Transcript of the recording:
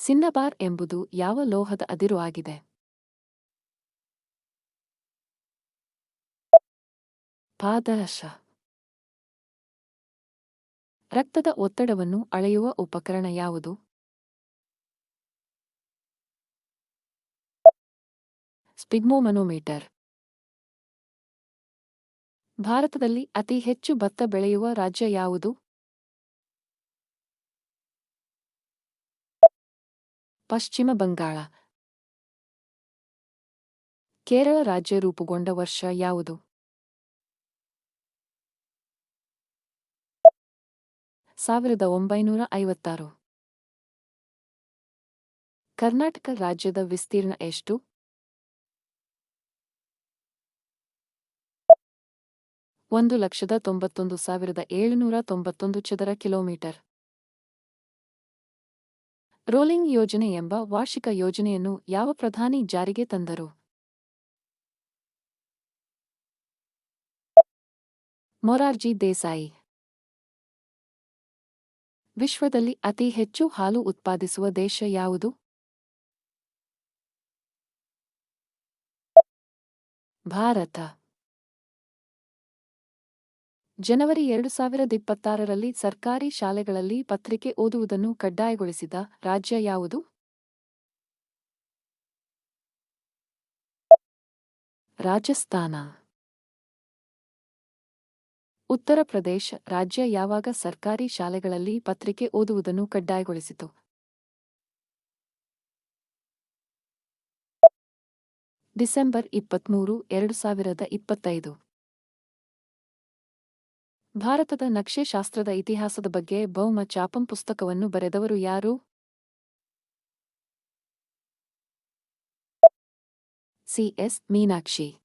ಸಿನ್ನಬಾರ್ ಎಂಬುದು ಯಾವ ಲೋಹದ ಅದಿರು ಆಗಿದೆ? ಪಾದರಸ. ರಕ್ತದ ಒತ್ತಡವನ್ನು ಅಳೆಯುವ ಉಪಕರಣ ಯಾವುದು? ಸ್ಪಿಗ್ಮೋಮನೋಮೀಟರ್. ಭಾರತದಲ್ಲಿ ಅತಿ ಹೆಚ್ಚು ಭತ್ತ ಬೆಳೆಯುವ ರಾಜ್ಯ ಯಾವುದು? ಪಶ್ಚಿಮ ಬಂಗಾಳ. ಕೇರಳ ರಾಜ್ಯ ರೂಪುಗೊಂಡ ವರ್ಷ ಯಾವುದು? 1956. ಕರ್ನಾಟಕ ರಾಜ್ಯದ ವಿಸ್ತೀರ್ಣ ಎಷ್ಟು? 1,91,791 ಚದರ ಕಿಲೋಮೀಟರ್. ರೋಲಿಂಗ್ ಯೋಜನೆ ಎಂಬ ವಾರ್ಷಿಕ ಯೋಜನೆಯನ್ನು ಯಾವ ಪ್ರಧಾನಿ ಜಾರಿಗೆ ತಂದರು? ಮೊರಾರ್ಜಿ ದೇಸಾಯಿ. ವಿಶ್ವದಲ್ಲಿ ಅತಿ ಹೆಚ್ಚು ಹಾಲು ಉತ್ಪಾದಿಸುವ ದೇಶ ಯಾವುದು? ಭಾರತ. ಜನವರಿ 2026ರಲ್ಲಿ ಸರ್ಕಾರಿ ಶಾಲೆಗಳಲ್ಲಿ ಪತ್ರಿಕೆ ಓದುವುದನ್ನು ಕಡ್ಡಾಯಗೊಳಿಸಿದ ರಾಜ್ಯ ಯಾವುದು? ರಾಜಸ್ಥಾನ. ಉತ್ತರ ಪ್ರದೇಶ ರಾಜ್ಯ ಯಾವಾಗ ಸರ್ಕಾರಿ ಶಾಲೆಗಳಲ್ಲಿ ಪತ್ರಿಕೆ ಓದುವುದನ್ನು ಕಡ್ಡಾಯಗೊಳಿಸಿತು? ಡಿಸೆಂಬರ್ 23, 2025. ಭಾರತದ ನಕ್ಷೆ ಶಾಸ್ತ್ರದ ಇತಿಹಾಸದ ಬಗ್ಗೆ ಭೌಮ ಚಾಪಂ ಪುಸ್ತಕವನ್ನು ಬರೆದವರು ಯಾರು? ಸಿ.ಎಸ್. ಮೀನಾಕ್ಷಿ.